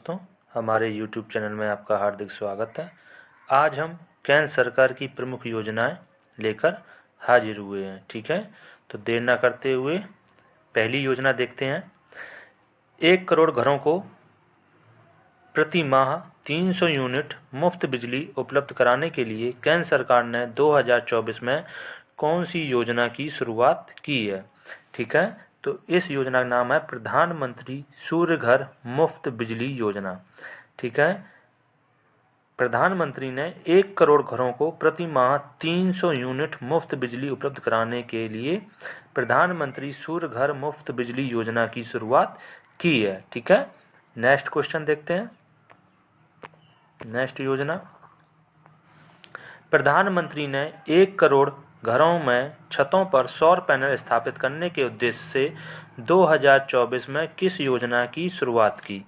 दोस्तों, हमारे YouTube channel में आपका हार्दिक स्वागत है। आज हम केंद्र सरकार की प्रमुख योजनाएं लेकर हाजिर हुए हैं। ठीक है, तो देर ना करते हुए पहली योजना देखते हैं। 1 करोड़ घरों को प्रति माह 300 यूनिट मुफ्त बिजली उपलब्ध कराने के लिए केंद्र सरकार ने 2024 में कौन सी योजना की शुरुआत की है? ठीक है, तो इस योजना का नाम है प्रधानमंत्री सूर्य घर मुफ्त बिजली योजना। ठीक है, प्रधानमंत्री ने 1 करोड़ घरों को प्रति माह 300 यूनिट मुफ्त बिजली उपलब्ध कराने के लिए प्रधानमंत्री सूर्य घर मुफ्त बिजली योजना की शुरुआत की है। ठीक है, नेक्स्ट क्वेश्चन देखते हैं। नेक्स्ट योजना, प्रधानमंत्री ने 1 करोड़ घरों में छतों पर सौर पैनल स्थापित करने के उद्देश्य से 2024 में किस योजना की शुरुआत की?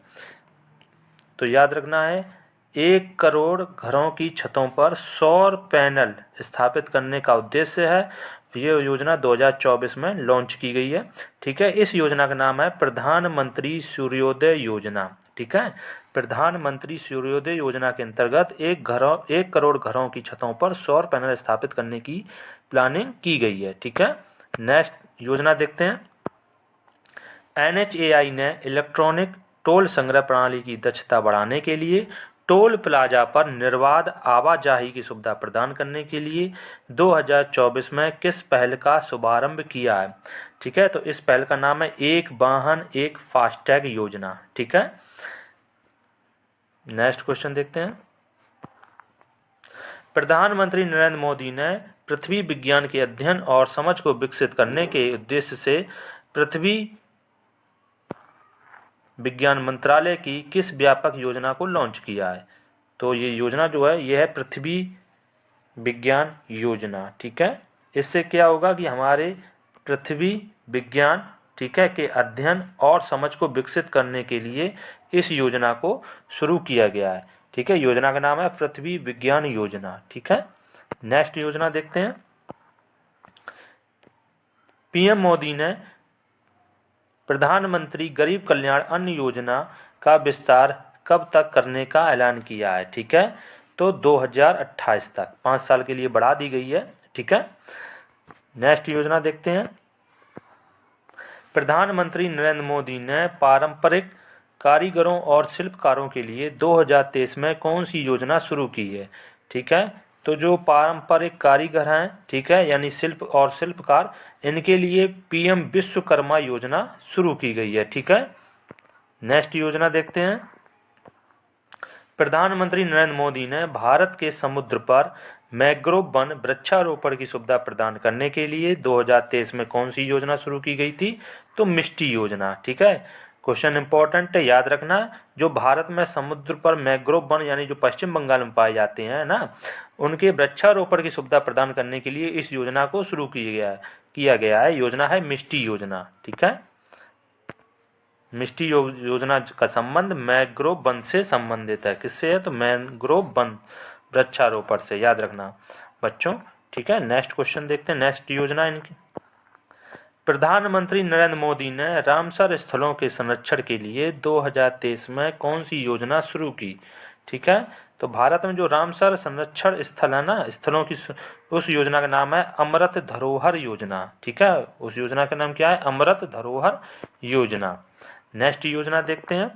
तो याद रखना है, 1 करोड़ घरों की छतों पर सौर पैनल स्थापित करने का उद्देश्य है। ये योजना 2024 में लॉन्च की गई है। ठीक है, इस योजना का नाम है प्रधानमंत्री सूर्योदय योजना। ठीक है, प्रधानमंत्री सूर्योदय योजना के अंतर्गत 1 करोड़ घरों की छतों पर सौर पैनल स्थापित करने की प्लानिंग की गई है। ठीक है, नेक्स्ट योजना देखते हैं। NHAI ने इलेक्ट्रॉनिक टोल संग्रह प्रणाली की दक्षता बढ़ाने के लिए टोल प्लाजा पर निर्बाध आवाजाही की सुविधा प्रदान करने के लिए 2024 में किस पहल का शुभारंभ किया है? ठीक है, तो इस पहल का नाम है एक वाहन एक फास्टैग योजना। ठीक है, नेक्स्ट क्वेश्चन देखते हैं। प्रधानमंत्री नरेंद्र मोदी ने पृथ्वी विज्ञान के अध्ययन और समझ को विकसित करने के उद्देश्य से पृथ्वी विज्ञान मंत्रालय की किस व्यापक योजना को लॉन्च किया है? तो ये योजना जो है ये है पृथ्वी विज्ञान योजना। ठीक है, इससे क्या होगा कि हमारे पृथ्वी विज्ञान, ठीक है, के अध्ययन और समझ को विकसित करने के लिए इस योजना को शुरू किया गया है। ठीक है, योजना का नाम है पृथ्वी विज्ञान योजना। ठीक है, नेक्स्ट योजना देखते हैं। PM मोदी ने प्रधानमंत्री गरीब कल्याण अन्न योजना का विस्तार कब तक करने का ऐलान किया है? ठीक है, तो 2028 तक 5 साल के लिए बढ़ा दी गई है। ठीक है, नेक्स्ट योजना देखते हैं। प्रधानमंत्री नरेंद्र मोदी ने पारंपरिक कारीगरों और शिल्पकारों के लिए 2023 में कौन सी योजना शुरू की है? ठीक है, तो जो पारंपरिक कारीगर हैं, ठीक है, यानी शिल्प और शिल्पकार, इनके लिए PM विश्वकर्मा योजना शुरू की गई है। ठीक है, नेक्स्ट योजना देखते हैं। प्रधानमंत्री नरेंद्र मोदी ने भारत के समुद्र पर मैंग्रोव वन वृक्षारोपण की सुविधा प्रदान करने के लिए 2023 में कौन सी योजना शुरू की गई थी? तो मिष्टी योजना। ठीक है, क्वेश्चन इंपॉर्टेंट है, याद रखना। जो भारत में समुद्र पर मैंग्रोव वन यानी जो पश्चिम बंगाल में पाए जाते हैं ना, उनके वृक्षारोपण की सुविधा प्रदान करने के लिए इस योजना को शुरू किया गया है। योजना है मिष्टी योजना। ठीक है, मिष्टी योजना का संबंध मैंग्रोव वन से संबंधित है। किससे है? तो मैंग्रोव वन वृक्षारोपण से, याद रखना बच्चों। ठीक है, नेक्स्ट क्वेश्चन देखते हैं। नेक्स्ट योजना इनकी, प्रधानमंत्री नरेंद्र मोदी ने रामसर स्थलों के संरक्षण के लिए 2023 में कौन सी योजना शुरू की? ठीक है, तो भारत में जो रामसर संरक्षण स्थल है ना, स्थलों की, उस योजना का नाम है अमृत धरोहर योजना। ठीक है, उस योजना का नाम क्या है? अमृत धरोहर योजना। नेक्स्ट योजना देखते हैं।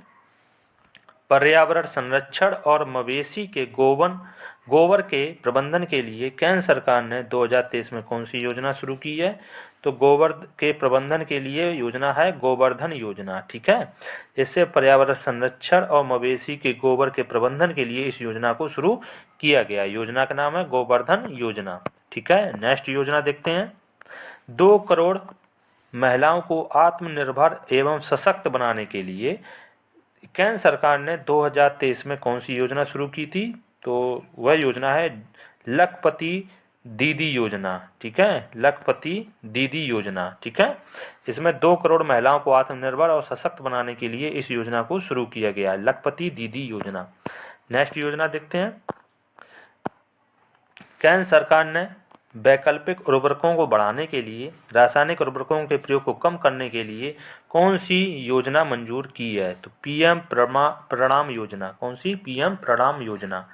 पर्यावरण संरक्षण और मवेशी के गोबर के प्रबंधन के लिए केंद्र सरकार ने 2023 में कौन सी योजना शुरू की है? तो गोबर के प्रबंधन के लिए योजना है गोवर्धन योजना। ठीक है, इससे पर्यावरण संरक्षण और मवेशी के गोबर के प्रबंधन के लिए इस योजना को शुरू किया गया। योजना का नाम है गोवर्धन योजना। ठीक है, नेक्स्ट योजना देखते हैं। 2 करोड़ महिलाओं को आत्मनिर्भर एवं सशक्त बनाने के लिए केंद्र सरकार ने 2023 में कौन सी योजना शुरू की थी? तो वह योजना है लखपति दीदी योजना। ठीक है, लखपति दीदी योजना। ठीक है, इसमें 2 करोड़ महिलाओं को आत्मनिर्भर और सशक्त बनाने के लिए इस योजना को शुरू किया गया है, लखपति दीदी योजना। नेक्स्ट योजना देखते हैं। केंद्र सरकार ने वैकल्पिक उर्वरकों को बढ़ाने के लिए, रासायनिक उर्वरकों के प्रयोग को कम करने के लिए कौन सी योजना मंजूर की है? तो पीएम प्रणाम योजना। कौन सी? पीएम प्रणाम योजना।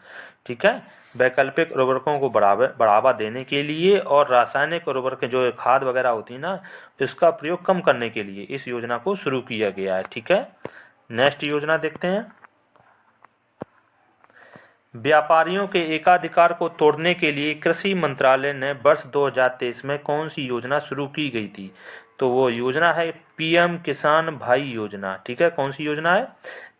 ठीक है, वैकल्पिक उर्वरकों को बढ़ावा देने के लिए और रासायनिक उर्वरक जो खाद वगैरह होती है ना, इसका प्रयोग कम करने के लिए इस योजना को शुरू किया गया है। ठीक है, नेक्स्ट योजना देखते हैं। व्यापारियों के एकाधिकार को तोड़ने के लिए कृषि मंत्रालय ने वर्ष 2023 में कौन सी योजना शुरू की गई थी? तो वो योजना है पीएम किसान भाई योजना। ठीक है, कौन सी योजना है?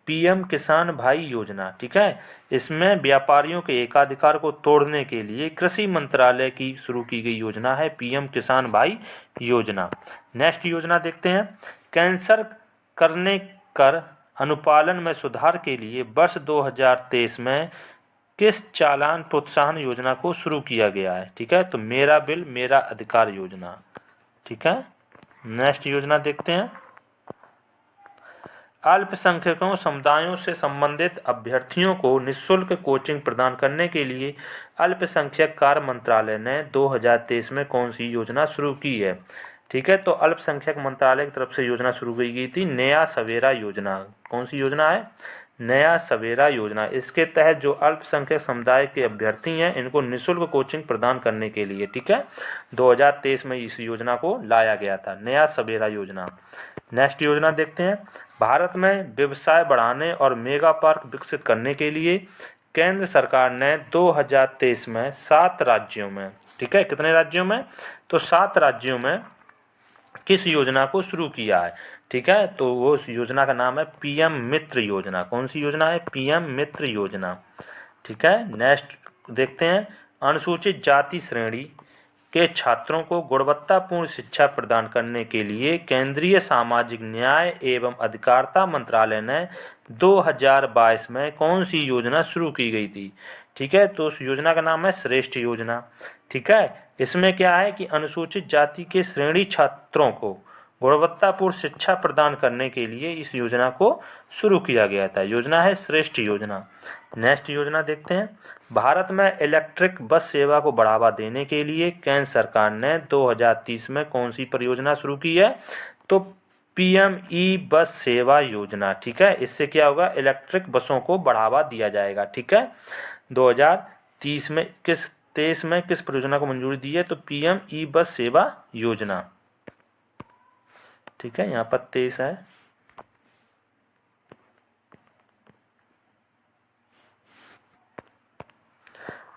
पीएम किसान भाई योजना। ठीक है, इसमें व्यापारियों के एकाधिकार को तोड़ने के लिए कृषि मंत्रालय की शुरू की गई योजना है पीएम किसान भाई योजना। नेक्स्ट योजना देखते हैं। कैंसर करने कर अनुपालन में सुधार के लिए वर्ष 2023 में किस चालान प्रोत्साहन योजना को शुरू किया गया है? ठीक है, तो मेरा बिल मेरा अधिकार योजना। ठीक है, नेक्स्ट योजना देखते हैं। अल्पसंख्यकों समुदायों से संबंधित अभ्यर्थियों को निःशुल्क कोचिंग प्रदान करने के लिए अल्पसंख्यक कार्य मंत्रालय ने 2023 में कौन सी योजना शुरू की है? ठीक है, तो अल्पसंख्यक मंत्रालय की तरफ से योजना शुरू की गई थी नया सवेरा योजना। कौन सी योजना है? नया सवेरा योजना। इसके तहत जो अल्पसंख्यक समुदाय के अभ्यर्थी हैं इनको निःशुल्क कोचिंग प्रदान करने के लिए, ठीक है, 2023 में इस योजना को लाया गया था, नया सवेरा योजना। नेक्स्ट योजना देखते हैं। भारत में व्यवसाय बढ़ाने और मेगा पार्क विकसित करने के लिए केंद्र सरकार ने 2023 में 7 राज्यों में, ठीक है, कितने राज्यों में? तो 7 राज्यों में किस योजना को शुरू किया है? ठीक है, तो वो उस योजना का नाम है पीएम मित्र योजना। कौन सी योजना है? पीएम मित्र योजना। ठीक है, नेक्स्ट देखते हैं। अनुसूचित जाति श्रेणी के छात्रों को गुणवत्तापूर्ण शिक्षा प्रदान करने के लिए केंद्रीय सामाजिक न्याय एवं अधिकारिता मंत्रालय ने 2022 में कौन सी योजना शुरू की गई थी? ठीक है, तो उस योजना का नाम है श्रेष्ठ योजना। ठीक है, इसमें क्या है कि अनुसूचित जाति के श्रेणी छात्रों को गुणवत्तापूर्ण शिक्षा प्रदान करने के लिए इस योजना को शुरू किया गया था। योजना है श्रेष्ठ योजना। नेक्स्ट योजना देखते हैं। भारत में इलेक्ट्रिक बस सेवा को बढ़ावा देने के लिए केंद्र सरकार ने 2030 में कौन सी परियोजना शुरू की है? तो पीएम ई बस सेवा योजना। ठीक है, इससे क्या होगा? इलेक्ट्रिक बसों को बढ़ावा दिया जाएगा। ठीक है, 2030 में किस परियोजना को मंजूरी दी है? तो पीएम ई बस सेवा योजना। ठीक है, यहाँ पर 23 है।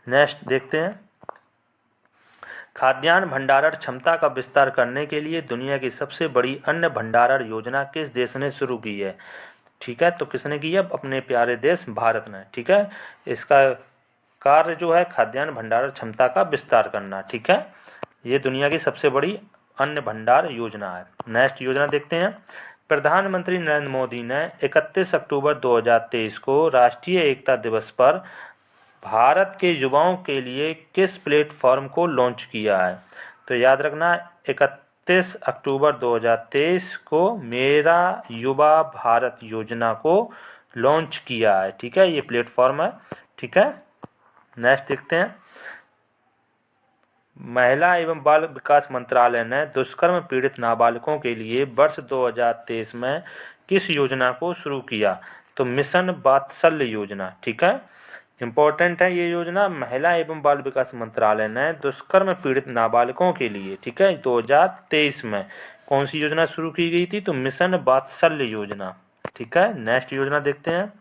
नेक्स्ट देखते हैं। खाद्यान्न भंडारण क्षमता का विस्तार करने के लिए दुनिया की सबसे बड़ी अन्न भंडारण योजना किस देश ने शुरू की है? ठीक है, तो किसने की है? अपने प्यारे देश भारत ने। ठीक है, इसका कार्य जो है खाद्यान्न भंडारण क्षमता का विस्तार करना। ठीक है, ये दुनिया की सबसे बड़ी अन्न भंडार योजना है। नेक्स्ट योजना देखते हैं। प्रधानमंत्री नरेंद्र मोदी ने 31 अक्टूबर 2023 को राष्ट्रीय एकता दिवस पर भारत के युवाओं के लिए किस प्लेटफॉर्म को लॉन्च किया है? तो याद रखना, 31 अक्टूबर 2023 को मेरा युवा भारत योजना को लॉन्च किया है। ठीक है, ये प्लेटफॉर्म है। ठीक है, नेक्स्ट देखते हैं। महिला एवं बाल विकास मंत्रालय ने दुष्कर्म पीड़ित नाबालिगों के लिए वर्ष 2023 में किस योजना को शुरू किया? तो मिशन वात्सल्य योजना। ठीक है, इम्पोर्टेंट है ये योजना। महिला एवं बाल विकास मंत्रालय ने दुष्कर्म पीड़ित नाबालिगों के लिए, ठीक है, 2023 में कौन सी योजना शुरू की गई थी? तो मिशन वात्सल्य योजना। ठीक है, नेक्स्ट योजना देखते हैं।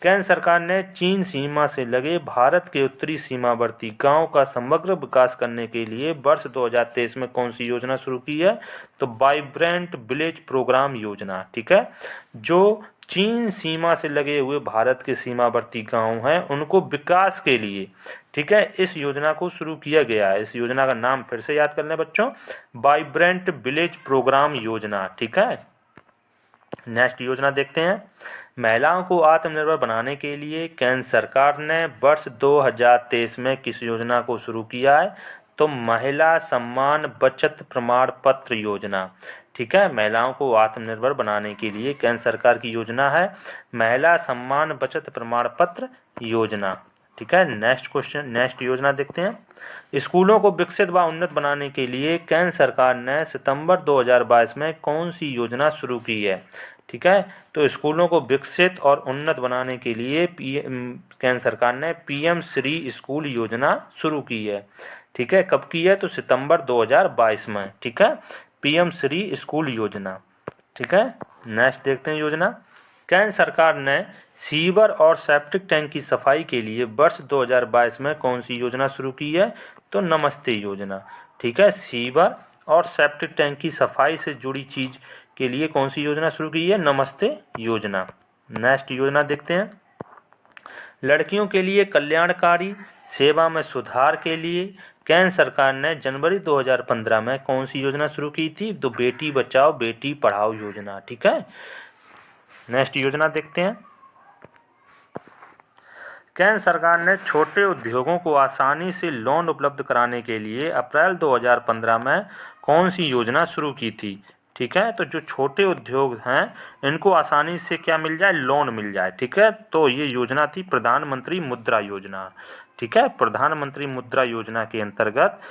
केंद्र सरकार ने चीन सीमा से लगे भारत के उत्तरी सीमावर्ती गांव का समग्र विकास करने के लिए वर्ष 2023 में कौन सी योजना शुरू की है? तो वाइब्रेंट विलेज प्रोग्राम योजना। ठीक है, जो चीन सीमा से लगे हुए भारत के सीमावर्ती गांव हैं उनको विकास के लिए, ठीक है, इस योजना को शुरू किया गया है। इस योजना का नाम फिर से याद कर लें बच्चों, वाइब्रेंट विलेज प्रोग्राम योजना। ठीक है, नेक्स्ट योजना देखते हैं। महिलाओं को आत्मनिर्भर बनाने के लिए केंद्र सरकार ने वर्ष 2023 में किस योजना को शुरू किया है? तो महिला सम्मान बचत प्रमाण पत्र योजना। ठीक है, महिलाओं को आत्मनिर्भर बनाने के लिए केंद्र सरकार की योजना है महिला सम्मान बचत प्रमाण पत्र योजना। ठीक है। नेक्स्ट क्वेश्चन, नेक्स्ट योजना देखते हैं। स्कूलों को विकसित व उन्नत बनाने के लिए केंद्र सरकार ने सितंबर 2022 में कौन सी योजना शुरू की है? ठीक है, तो स्कूलों को विकसित और उन्नत बनाने के लिए केंद्र सरकार ने पीएम श्री स्कूल योजना शुरू की है। ठीक है, कब की है? तो सितंबर 2022 में। ठीक है, पीएम श्री स्कूल योजना। ठीक है, नेक्स्ट देखते हैं योजना। केंद्र सरकार ने सीवर और सेप्टिक टैंक की सफाई के लिए वर्ष 2022 में कौन सी योजना शुरू की है? तो नमस्ते योजना। ठीक है, सीवर और सेप्टिक टैंक की सफाई से जुड़ी चीज के लिए कौन सी योजना शुरू की है? नमस्ते योजना। नेक्स्ट योजना देखते हैं। लड़कियों के लिए कल्याणकारी सेवा में सुधार के लिए केंद्र सरकार ने जनवरी 2015 में कौन सी योजना शुरू की थी? तो बेटी बचाओ बेटी पढ़ाओ योजना। ठीक है, नेक्स्ट योजना देखते हैं। केंद्र सरकार ने छोटे उद्योगों को आसानी से लोन उपलब्ध कराने के लिए अप्रैल 2015 में कौन सी योजना शुरू की थी? ठीक है, तो जो छोटे उद्योग हैं इनको आसानी से क्या मिल जाए? लोन मिल जाए। ठीक है, तो ये योजना थी प्रधानमंत्री मुद्रा योजना। ठीक है, प्रधानमंत्री मुद्रा योजना के अंतर्गत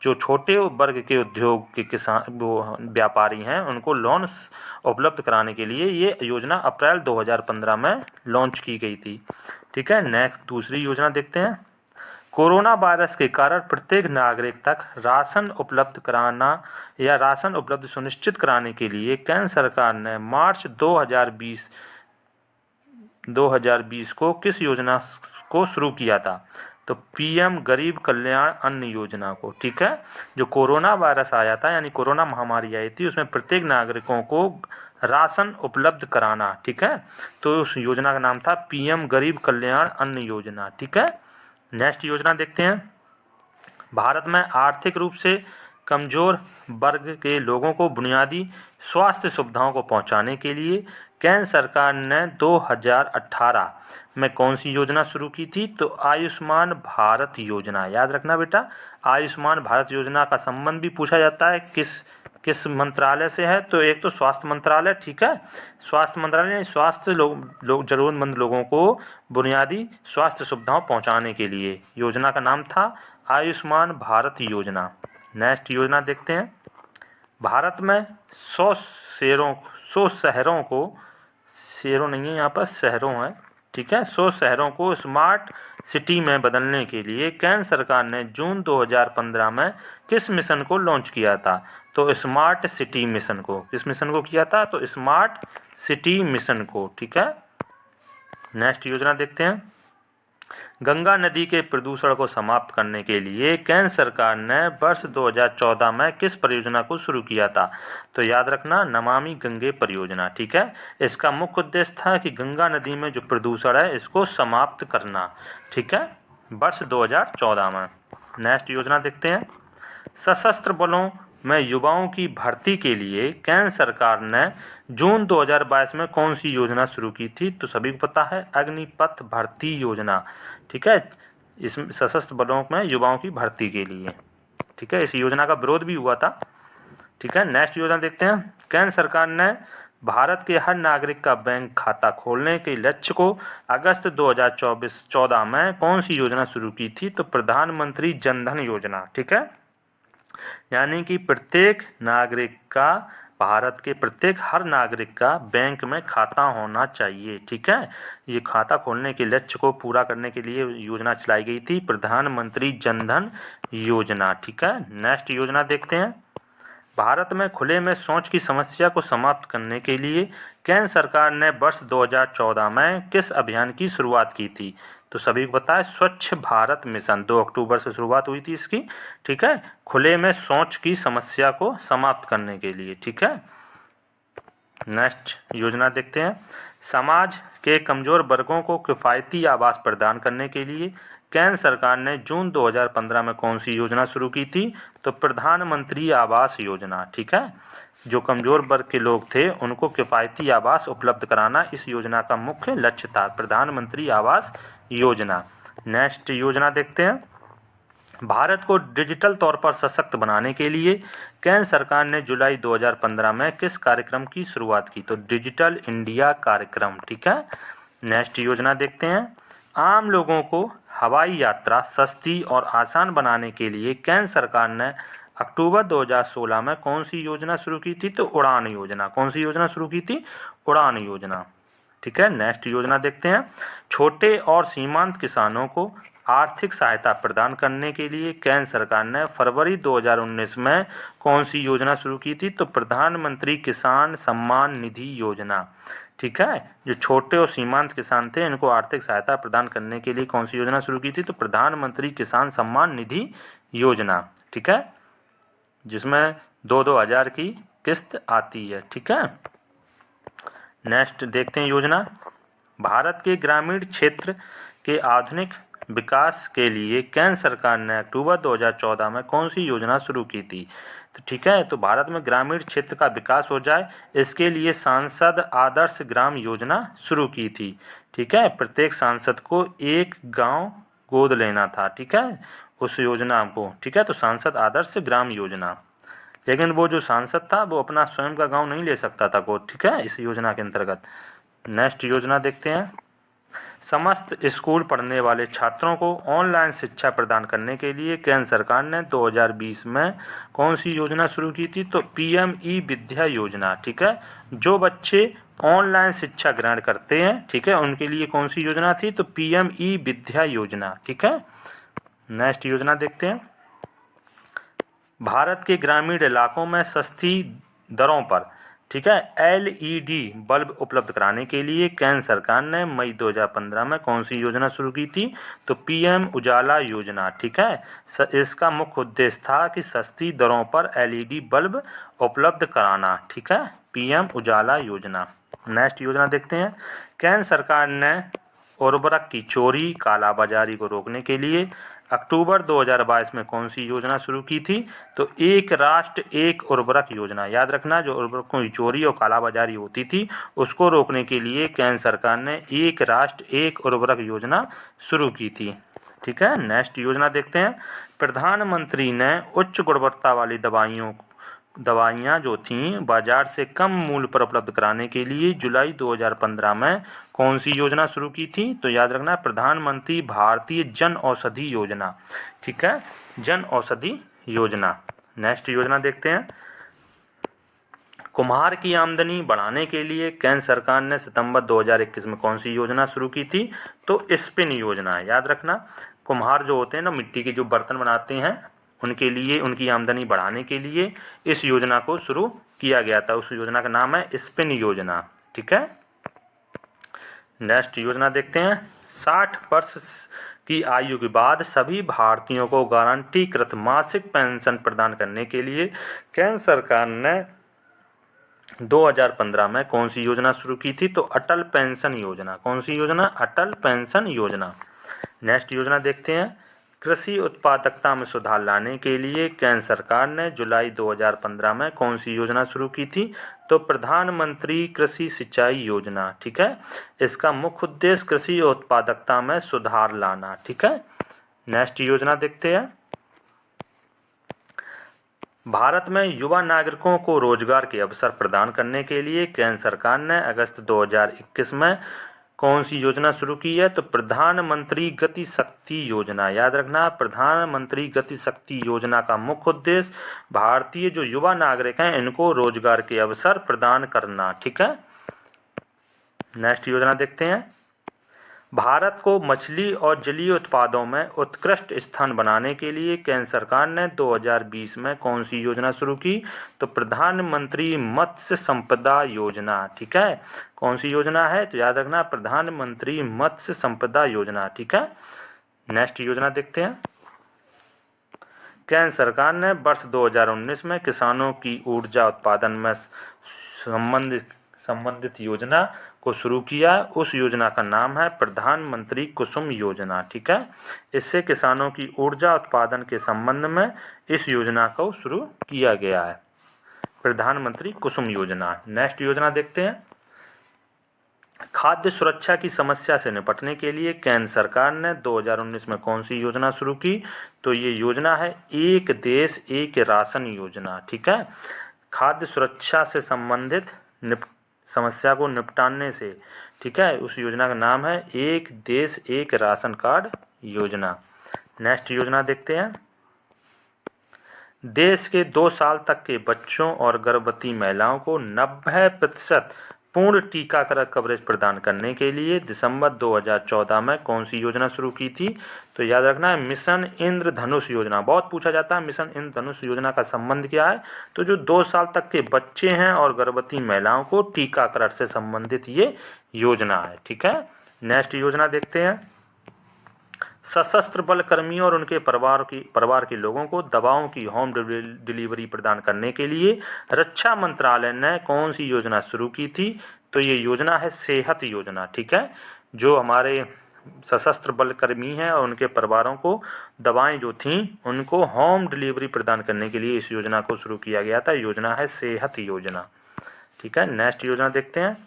जो छोटे वर्ग के उद्योग के किसान वो व्यापारी हैं उनको लोन उपलब्ध कराने के लिए ये योजना अप्रैल 2015 में लॉन्च की गई थी। ठीक है, नेक्स्ट दूसरी योजना देखते हैं। कोरोना वायरस के कारण प्रत्येक नागरिक तक राशन उपलब्ध कराना या राशन उपलब्ध सुनिश्चित कराने के लिए केंद्र सरकार ने मार्च 2020 को किस योजना को शुरू किया था? तो पीएम गरीब कल्याण अन्न योजना को। ठीक है, जो कोरोना वायरस आया था यानी कोरोना महामारी आई थी उसमें प्रत्येक नागरिकों को राशन उपलब्ध कराना। ठीक है, तो उस योजना का नाम था पीएम गरीब कल्याण अन्न योजना। ठीक है, नेक्स्ट योजना देखते हैं। भारत में आर्थिक रूप से कमजोर वर्ग के लोगों को बुनियादी स्वास्थ्य सुविधाओं को पहुंचाने के लिए केंद्र सरकार ने 2018 में कौन सी योजना शुरू की थी? तो आयुष्मान भारत योजना। याद रखना बेटा, आयुष्मान भारत योजना का संबंध भी पूछा जाता है किस मंत्रालय से है? तो एक तो स्वास्थ्य मंत्रालय। ठीक है, स्वास्थ्य मंत्रालय यानी स्वास्थ्य लोग जरूरतमंद लोगों को बुनियादी स्वास्थ्य सुविधाओं पहुंचाने के लिए योजना का नाम था आयुष्मान भारत योजना। नेक्स्ट योजना देखते हैं। भारत में 100 शहरों को, शहरों नहीं है यहाँ पर, शहरों है। ठीक है, 100 शहरों को स्मार्ट सिटी में बदलने के लिए केंद्र सरकार ने जून 2015 में किस मिशन को लॉन्च किया था? तो स्मार्ट सिटी मिशन को। किस मिशन को किया था? तो स्मार्ट सिटी मिशन को। ठीक है, नेक्स्ट योजना देखते हैं। गंगा नदी के प्रदूषण को समाप्त करने के लिए केंद्र सरकार ने वर्ष 2014 में किस परियोजना को शुरू किया था? तो याद रखना नमामि गंगे परियोजना। ठीक है, इसका मुख्य उद्देश्य था कि गंगा नदी में जो प्रदूषण है इसको समाप्त करना। ठीक है, वर्ष 2014 में। नेक्स्ट योजना देखते हैं। सशस्त्र बलों में युवाओं की भर्ती के लिए केंद्र सरकार ने जून 2022 में कौन सी योजना शुरू की थी? तो सभी को पता है अग्निपथ भर्ती योजना। ठीक है, इस सशस्त्र बलों में युवाओं की भर्ती के लिए। ठीक है, इस योजना का विरोध भी हुआ था। ठीक है, नेक्स्ट योजना देखते हैं। केंद्र सरकार ने भारत के हर नागरिक का बैंक खाता खोलने के लक्ष्य को अगस्त 2014 में कौन सी योजना शुरू की थी? तो प्रधानमंत्री जनधन योजना। ठीक है, यानी कि प्रत्येक नागरिक का, भारत के प्रत्येक हर नागरिक का बैंक में खाता होना चाहिए। ठीक है, ये खाता खोलने के लक्ष्य को पूरा करने के लिए योजना चलाई गई थी प्रधानमंत्री जनधन योजना। ठीक है, नेक्स्ट योजना देखते हैं। भारत में खुले में शौच की समस्या को समाप्त करने के लिए केंद्र सरकार ने वर्ष 2014 में किस अभियान की शुरुआत की थी? तो सभी को पता है स्वच्छ भारत मिशन। 2 अक्टूबर से शुरुआत हुई थी इसकी। ठीक है, खुले में शौच की समस्या को समाप्त करने के लिए। ठीक है, नेक्स्ट योजना देखते हैं। समाज के कमजोर वर्गों को किफ़ायती आवास प्रदान करने के लिए केंद्र सरकार ने जून 2015 में कौन सी योजना शुरू की थी? तो प्रधानमंत्री आवास योजना। ठीक है, जो कमजोर वर्ग के लोग थे उनको किफ़ायती आवास उपलब्ध कराना इस योजना का मुख्य लक्ष्य था, प्रधानमंत्री आवास योजना। नेक्स्ट योजना देखते हैं। भारत को डिजिटल तौर पर सशक्त बनाने के लिए केंद्र सरकार ने जुलाई 2015 में किस कार्यक्रम की शुरुआत की? तो डिजिटल इंडिया कार्यक्रम। ठीक है, नेक्स्ट योजना देखते हैं। आम लोगों को हवाई यात्रा सस्ती और आसान बनाने के लिए केंद्र सरकार ने अक्टूबर 2016 में कौन सी योजना शुरू की थी? तो उड़ान योजना। कौन सी योजना शुरू की थी? उड़ान योजना। ठीक है, नेक्स्ट योजना देखते हैं। छोटे और सीमांत किसानों को आर्थिक सहायता प्रदान करने के लिए केंद्र सरकार ने फरवरी 2019 में कौन सी योजना शुरू की थी? तो प्रधानमंत्री किसान सम्मान निधि योजना। ठीक है, जो छोटे और सीमांत किसान थे इनको आर्थिक सहायता प्रदान करने के लिए कौन सी योजना शुरू की थी? तो प्रधानमंत्री किसान सम्मान निधि योजना। ठीक है, जिसमें 2-2 हज़ार की किस्त आती है। ठीक है, नेक्स्ट देखते हैं योजना। भारत के ग्रामीण क्षेत्र के आधुनिक विकास के लिए केंद्र सरकार ने अक्टूबर 2014 में कौन सी योजना शुरू की थी? तो ठीक है, तो भारत में ग्रामीण क्षेत्र का विकास हो जाए इसके लिए सांसद आदर्श ग्राम योजना शुरू की थी। ठीक है, प्रत्येक सांसद को एक गांव गोद लेना था। ठीक है, उस योजना को। ठीक है, तो सांसद आदर्श ग्राम योजना। लेकिन वो जो सांसद था वो अपना स्वयं का गांव नहीं ले सकता था गोद। ठीक है, इस योजना के अंतर्गत। नेक्स्ट योजना देखते हैं। समस्त स्कूल पढ़ने वाले छात्रों को ऑनलाइन शिक्षा प्रदान करने के लिए केंद्र सरकार ने 2020 में कौन सी योजना शुरू की थी? तो पीएम ई विद्या योजना। ठीक है, जो बच्चे ऑनलाइन शिक्षा ग्रहण करते हैं, ठीक है, उनके लिए कौन सी योजना थी? तो पीएम ई विद्या योजना। ठीक है, नेक्स्ट योजना देखते हैं। भारत के ग्रामीण इलाकों में सस्ती दरों पर, ठीक है, एलईडी बल्ब उपलब्ध कराने के लिए केंद्र सरकार ने मई 2015 में कौन सी योजना शुरू की थी? तो पीएम उजाला योजना। ठीक है, इसका मुख्य उद्देश्य था कि सस्ती दरों पर एलईडी बल्ब उपलब्ध कराना। ठीक है, पीएम उजाला योजना। नेक्स्ट योजना देखते हैं। केंद्र सरकार ने उर्वरक की चोरी कालाबाजारी को रोकने के लिए अक्टूबर 2022 में कौन सी योजना शुरू की थी? तो एक राष्ट्र एक उर्वरक योजना। याद रखना, जो उर्वरकों की चोरी और कालाबाजारी होती थी उसको रोकने के लिए केंद्र सरकार ने एक राष्ट्र एक उर्वरक योजना शुरू की थी। ठीक है, नेक्स्ट योजना देखते हैं। प्रधानमंत्री ने उच्च गुणवत्ता वाली दवाइयाँ जो थीं बाजार से कम मूल्य पर उपलब्ध कराने के लिए जुलाई 2015 में कौन सी योजना शुरू की थी? तो याद रखना, प्रधानमंत्री भारतीय जन औषधि योजना। ठीक है, जन औषधि योजना। नेक्स्ट योजना देखते हैं। कुम्हार की आमदनी बढ़ाने के लिए केंद्र सरकार ने सितंबर 2021 में कौन सी योजना शुरू की थी? तो स्पिन योजना। याद रखना, कुम्हार जो होते हैं ना, मिट्टी के जो बर्तन बनाते हैं, उनके लिए उनकी आमदनी बढ़ाने के लिए इस योजना को शुरू किया गया था। उस योजना का नाम है स्पिन योजना। ठीक है, नेक्स्ट योजना देखते हैं। 60 वर्ष की आयु के बाद सभी भारतीयों को गारंटीकृत मासिक पेंशन प्रदान करने के लिए केंद्र सरकार ने 2015 में कौन सी योजना शुरू की थी? तो अटल पेंशन योजना। कौन सी योजना? अटल पेंशन योजना। नेक्स्ट योजना देखते हैं। कृषि उत्पादकता में सुधार लाने के लिए केंद्र सरकार ने जुलाई 2015 में कौन सी योजना शुरू की थी? तो प्रधानमंत्री कृषि सिंचाई योजना। ठीक है, इसका मुख्य उद्देश्य कृषि उत्पादकता में सुधार लाना। ठीक है, नेक्स्ट योजना देखते हैं। भारत में युवा नागरिकों को रोजगार के अवसर प्रदान करने के लिए केंद्र सरकार ने अगस्त 2021 में कौन सी योजना शुरू की है? तो प्रधानमंत्री गति शक्ति योजना। याद रखना, प्रधानमंत्री गति शक्ति योजना का मुख्य उद्देश्य भारतीय जो युवा नागरिक हैं इनको रोजगार के अवसर प्रदान करना। ठीक है, नेक्स्ट योजना देखते हैं। भारत को मछली और जलीय उत्पादों में उत्कृष्ट स्थान बनाने के लिए केंद्र सरकार ने 2020 में कौन सी योजना शुरू की? तो प्रधानमंत्री मत्स्य संपदा योजना। ठीक है, कौन सी योजना है? तो याद रखना, प्रधानमंत्री मत्स्य संपदा योजना। ठीक है, नेक्स्ट योजना देखते हैं। केंद्र सरकार ने वर्ष 2019 में किसानों की ऊर्जा उत्पादन में संबंधित योजना को शुरू किया। उस योजना का नाम है प्रधानमंत्री कुसुम योजना। ठीक है, इससे किसानों की ऊर्जा उत्पादन के संबंध में इस योजना को शुरू किया गया है, प्रधानमंत्री कुसुम योजना। नेक्स्ट योजना देखते हैं। खाद्य सुरक्षा की समस्या से निपटने के लिए केंद्र सरकार ने 2019 में कौन सी योजना शुरू की? तो ये योजना है एक देश एक राशन योजना। ठीक है, खाद्य सुरक्षा से संबंधित समस्या को निपटाने से, ठीक है, उस योजना का नाम है एक देश एक राशन कार्ड योजना। नेक्स्ट योजना देखते हैं। देश के 2 साल तक के बच्चों और गर्भवती महिलाओं को 90% पूर्ण टीकाकरण कवरेज प्रदान करने के लिए दिसंबर 2014 में कौन सी योजना शुरू की थी? तो याद रखना है मिशन इंद्रधनुष योजना। बहुत पूछा जाता है मिशन इंद्रधनुष योजना का संबंध क्या है? तो जो 2 साल तक के बच्चे हैं और गर्भवती महिलाओं को टीकाकरण से संबंधित ये योजना है। ठीक है, नेक्स्ट योजना देखते हैं। सशस्त्र बल कर्मियों और उनके परिवार के लोगों को दवाओं की होम डिलीवरी प्रदान करने के लिए रक्षा मंत्रालय ने कौन सी योजना शुरू की थी? तो ये योजना है सेहत योजना। ठीक है, जो हमारे सशस्त्र बल कर्मी हैं और उनके परिवारों को दवाएं जो थीं उनको होम डिलीवरी प्रदान करने के लिए इस योजना को शुरू किया गया था। योजना है सेहत योजना। ठीक है, नेक्स्ट योजना देखते हैं।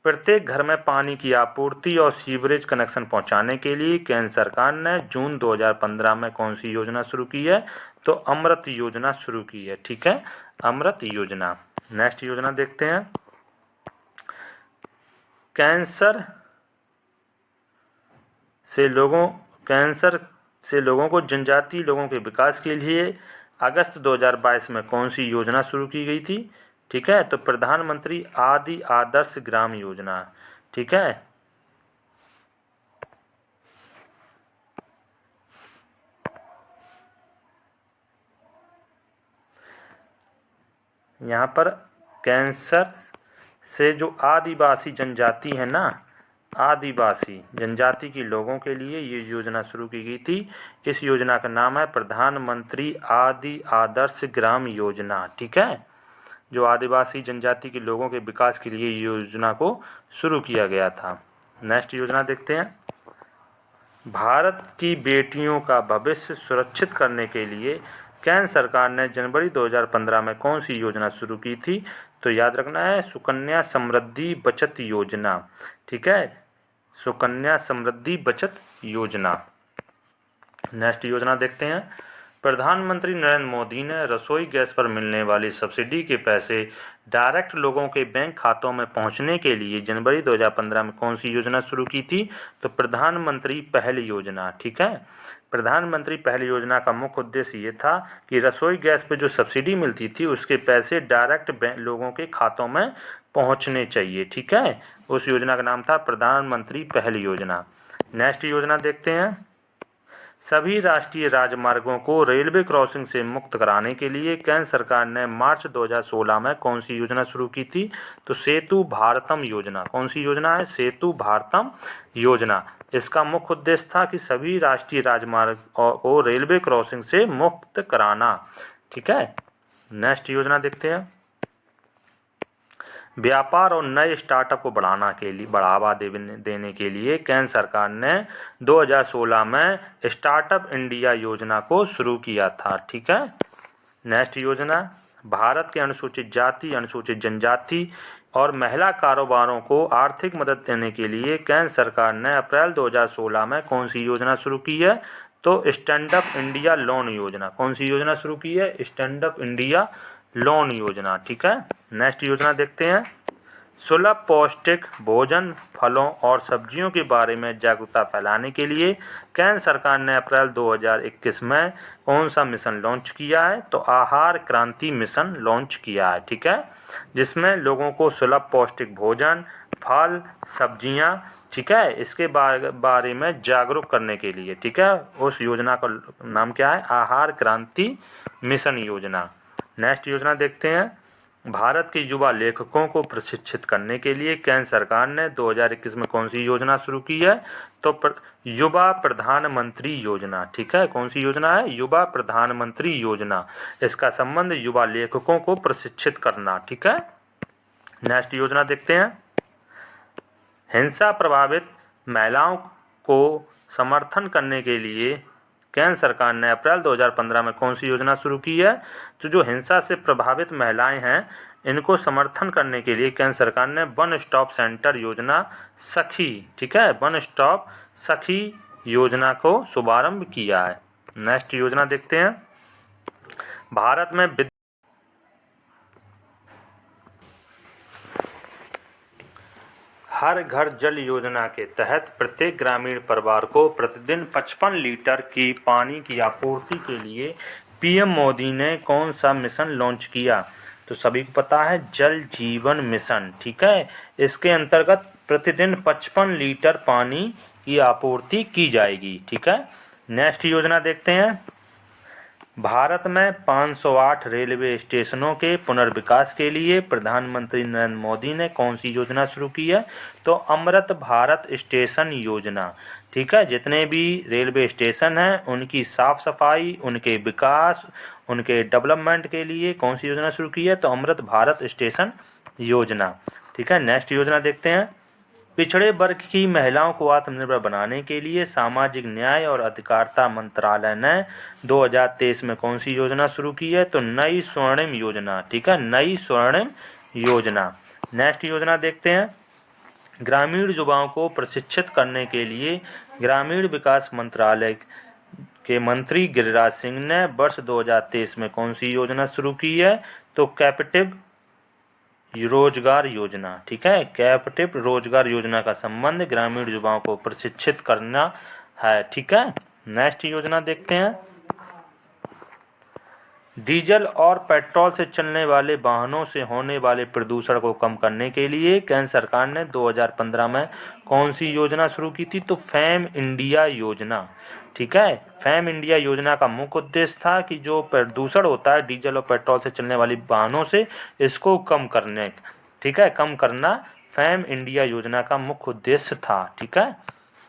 प्रत्येक घर में पानी की आपूर्ति और सीवरेज कनेक्शन पहुंचाने के लिए केंद्र सरकार ने जून 2015 में कौन सी योजना शुरू की है? तो अमृत योजना शुरू की है। ठीक है, अमृत योजना। नेक्स्ट योजना देखते हैं। कैंसर से लोगों को जनजातीय लोगों के विकास के लिए अगस्त 2022 में कौन सी योजना शुरू की गई थी? ठीक है, तो प्रधानमंत्री आदि आदर्श ग्राम योजना। ठीक है, यहाँ पर कैंसर से जो आदिवासी जनजाति है ना, आदिवासी जनजाति के लोगों के लिए ये योजना शुरू की गई थी। इस योजना का नाम है प्रधानमंत्री आदि आदर्श ग्राम योजना। ठीक है, जो आदिवासी जनजाति के लोगों के विकास के लिए योजना को शुरू किया गया था। नेक्स्ट योजना देखते हैं। भारत की बेटियों का भविष्य सुरक्षित करने के लिए केंद्र सरकार ने जनवरी 2015 में कौन सी योजना शुरू की थी? तो याद रखना है सुकन्या समृद्धि बचत योजना। ठीक है, सुकन्या समृद्धि बचत योजना। नेक्स्ट योजना देखते हैं। प्रधानमंत्री नरेंद्र मोदी ने रसोई गैस पर मिलने वाली सब्सिडी के पैसे डायरेक्ट लोगों के बैंक खातों में पहुंचने के लिए जनवरी 2015 में कौन सी योजना शुरू की थी? तो प्रधानमंत्री पहल योजना। ठीक है, प्रधानमंत्री पहल योजना का मुख्य उद्देश्य ये था कि रसोई गैस पर जो सब्सिडी मिलती थी उसके पैसे डायरेक्ट लोगों के खातों में पहुंचने चाहिए। ठीक है, उस योजना का नाम था प्रधानमंत्री पहल योजना। नेक्स्ट योजना देखते हैं। सभी राष्ट्रीय राजमार्गों को रेलवे क्रॉसिंग से मुक्त कराने के लिए केंद्र सरकार ने मार्च 2016 में कौन सी योजना शुरू की थी? तो सेतु भारतम योजना। कौन सी योजना है? सेतु भारतम योजना। इसका मुख्य उद्देश्य था कि सभी राष्ट्रीय राजमार्ग को रेलवे क्रॉसिंग से मुक्त कराना। ठीक है, नेक्स्ट योजना देखते हैं। व्यापार और नए स्टार्टअप को बढ़ावा देने के लिए केंद्र सरकार ने 2016 में स्टार्टअप इंडिया योजना को शुरू किया था। ठीक है, नेक्स्ट योजना। भारत के अनुसूचित जाति, अनुसूचित जनजाति और महिला कारोबारों को आर्थिक मदद देने के लिए केंद्र सरकार ने अप्रैल 2016 में कौन सी योजना शुरू की है? तो स्टैंड अप इंडिया लोन योजना। कौन सी योजना शुरू की है? स्टैंड अप इंडिया लोन योजना। ठीक है, नेक्स्ट योजना देखते हैं। सुलभ पौष्टिक भोजन, फलों और सब्जियों के बारे में जागरूकता फैलाने के लिए केंद्र सरकार ने अप्रैल 2021 में कौन सा मिशन लॉन्च किया है? तो आहार क्रांति मिशन लॉन्च किया है। ठीक है, जिसमें लोगों को सुलभ पौष्टिक भोजन, फल, सब्जियां, ठीक है, इसके बारे में जागरूक करने के लिए, ठीक है, उस योजना का नाम क्या है? आहार क्रांति मिशन योजना। नेक्स्ट योजना देखते हैं। भारत के युवा लेखकों को प्रशिक्षित करने के लिए केंद्र सरकार ने 2021 में कौन सी योजना शुरू की है? तो युवा प्रधानमंत्री योजना। ठीक है, कौन सी योजना है? युवा प्रधानमंत्री योजना। इसका संबंध युवा लेखकों को प्रशिक्षित करना। ठीक है, नेक्स्ट योजना देखते हैं। हिंसा प्रभावित महिलाओं को समर्थन करने के लिए केंद्र सरकार ने अप्रैल 2015 में कौन सी योजना शुरू की है? तो जो हिंसा से प्रभावित महिलाएं हैं इनको समर्थन करने के लिए केंद्र सरकार ने वन स्टॉप सेंटर योजना सखी, ठीक है, वन स्टॉप सखी योजना को शुभारंभ किया है। नेक्स्ट योजना देखते हैं। भारत में हर घर जल योजना के तहत प्रत्येक ग्रामीण परिवार को प्रतिदिन 55 लीटर की पानी की आपूर्ति के लिए पीएम मोदी ने कौन सा मिशन लॉन्च किया? तो सभी को पता है, जल जीवन मिशन। ठीक है, इसके अंतर्गत प्रतिदिन 55 लीटर पानी की आपूर्ति की जाएगी। ठीक है, नेक्स्ट योजना देखते हैं। भारत में 508 रेलवे स्टेशनों के पुनर्विकास के लिए प्रधानमंत्री नरेंद्र मोदी ने कौन सी योजना शुरू की है? तो अमृत भारत स्टेशन योजना। ठीक है, जितने भी रेलवे स्टेशन हैं उनकी साफ सफाई, उनके विकास, उनके डेवलपमेंट के लिए कौन सी योजना शुरू की है? तो अमृत भारत स्टेशन योजना। ठीक है, नेक्स्ट योजना देखते हैं। पिछड़े वर्ग की महिलाओं को आत्मनिर्भर बनाने के लिए सामाजिक न्याय और अधिकारिता मंत्रालय ने 2023 में कौन सी योजना शुरू की है? तो नई स्वर्णिम योजना। ठीक है, नई स्वर्णिम योजना। नेक्स्ट योजना देखते हैं। ग्रामीण युवाओं को प्रशिक्षित करने के लिए ग्रामीण विकास मंत्रालय के मंत्री गिरिराज सिंह ने वर्ष 2023 में कौन सी योजना शुरू की है? तो कैप्टिव रोजगार योजना। ठीक है, कैप्टिव रोजगार योजना का संबंध ग्रामीण युवाओं को प्रशिक्षित करना है। ठीक है, नेक्स्ट योजना देखते हैं। डीजल और पेट्रोल से चलने वाले वाहनों से होने वाले प्रदूषण को कम करने के लिए केंद्र सरकार ने 2015 में कौन सी योजना शुरू की थी? तो फेम इंडिया योजना। ठीक है, फेम इंडिया योजना का मुख्य उद्देश्य था कि जो प्रदूषण होता है डीजल और पेट्रोल से चलने वाली वाहनों से, इसको कम करने, ठीक है, कम करना फेम इंडिया योजना का मुख्य उद्देश्य था। ठीक है,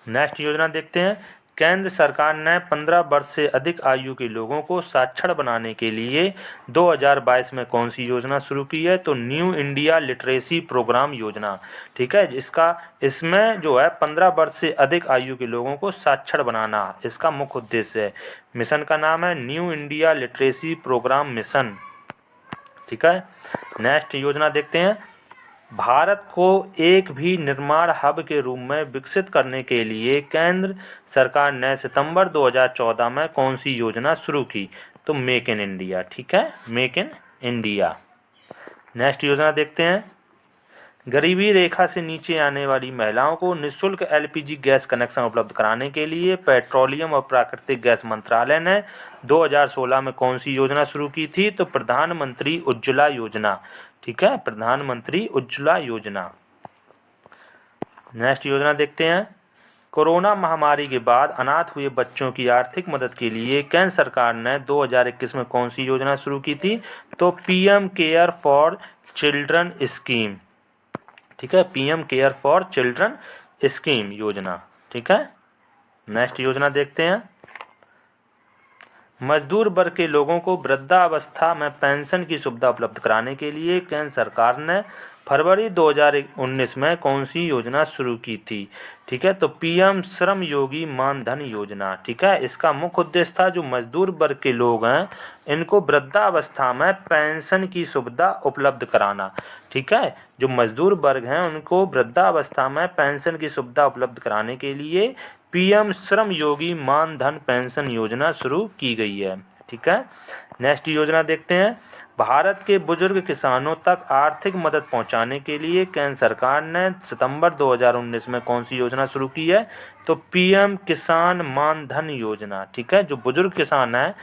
नेक्स्ट योजना देखते हैं। केंद्र सरकार ने 15 वर्ष से अधिक आयु के लोगों को साक्षर बनाने के लिए 2022 में कौन सी योजना शुरू की है? तो न्यू इंडिया लिटरेसी प्रोग्राम योजना। ठीक है, इसमें जो है 15 वर्ष से अधिक आयु के लोगों को साक्षर बनाना इसका मुख्य उद्देश्य है। मिशन का नाम है new India literacy program mission. ठीक है, नेक्स्ट योजना देखते हैं। भारत को एक भी निर्माण हब के रूप में विकसित करने के लिए केंद्र सरकार ने सितंबर 2014 में कौन सी योजना शुरू की? तो मेक इन इंडिया। ठीक है, मेक इन इंडिया। नेक्स्ट योजना देखते हैं। गरीबी रेखा से नीचे आने वाली महिलाओं को निःशुल्क एलपीजी गैस कनेक्शन उपलब्ध कराने के लिए पेट्रोलियम और प्राकृतिक गैस मंत्रालय ने 2016 में कौन सी योजना शुरू की थी? तो प्रधानमंत्री उज्ज्वला योजना। ठीक है, प्रधानमंत्री उज्ज्वला योजना। नेक्स्ट योजना देखते हैं। कोरोना महामारी के बाद अनाथ हुए बच्चों की आर्थिक मदद के लिए केंद्र सरकार ने 2021 में कौन सी योजना शुरू की थी? तो PM care for children scheme. ठीक है, PM care for children scheme योजना। ठीक है, नेक्स्ट योजना देखते हैं। मजदूर वर्ग के लोगों को वृद्धावस्था में पेंशन की सुविधा उपलब्ध कराने के लिए केंद्र सरकार ने फरवरी 2019 में कौन सी योजना शुरू की थी? ठीक है, तो पीएम श्रम योगी मानधन योजना। ठीक है, इसका मुख्य उद्देश्य था जो मजदूर वर्ग के लोग हैं इनको वृद्धावस्था में पेंशन की सुविधा उपलब्ध कराना। ठीक है, जो मजदूर वर्ग हैं उनको वृद्धावस्था में पेंशन की सुविधा उपलब्ध कराने के लिए पीएम श्रम योगी मानधन पेंशन योजना शुरू की गई है। ठीक है, नेक्स्ट योजना देखते हैं। भारत के बुजुर्ग किसानों तक आर्थिक मदद पहुंचाने के लिए केंद्र सरकार ने सितंबर 2019 में कौन सी योजना शुरू की है? तो पीएम किसान मानधन योजना। ठीक है, जो बुजुर्ग किसान हैं,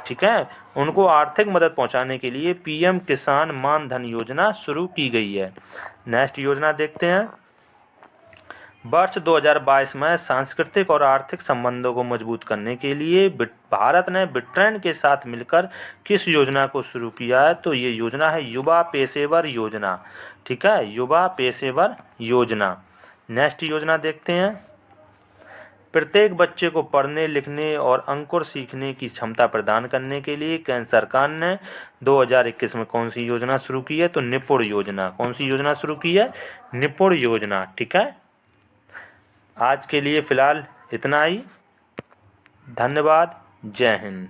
ठीक है, उनको आर्थिक मदद पहुंचाने के लिए पीएम किसान मानधन योजना शुरू की गई है। नेक्स्ट योजना देखते हैं। वर्ष 2022 में सांस्कृतिक और आर्थिक संबंधों को मजबूत करने के लिए भारत ने ब्रिटेन के साथ मिलकर किस योजना को शुरू किया है? तो ये योजना है युवा पेशेवर योजना। ठीक है, युवा पेशेवर योजना। नेक्स्ट योजना देखते हैं। प्रत्येक बच्चे को पढ़ने, लिखने और अंकुर सीखने की क्षमता प्रदान करने के लिए केंद्र सरकार ने 2021 में कौन सी योजना शुरू की है? तो निपुण योजना। कौन सी योजना शुरू की है? निपुण योजना। ठीक है, आज के लिए फ़िलहाल इतना ही। धन्यवाद। जय हिंद।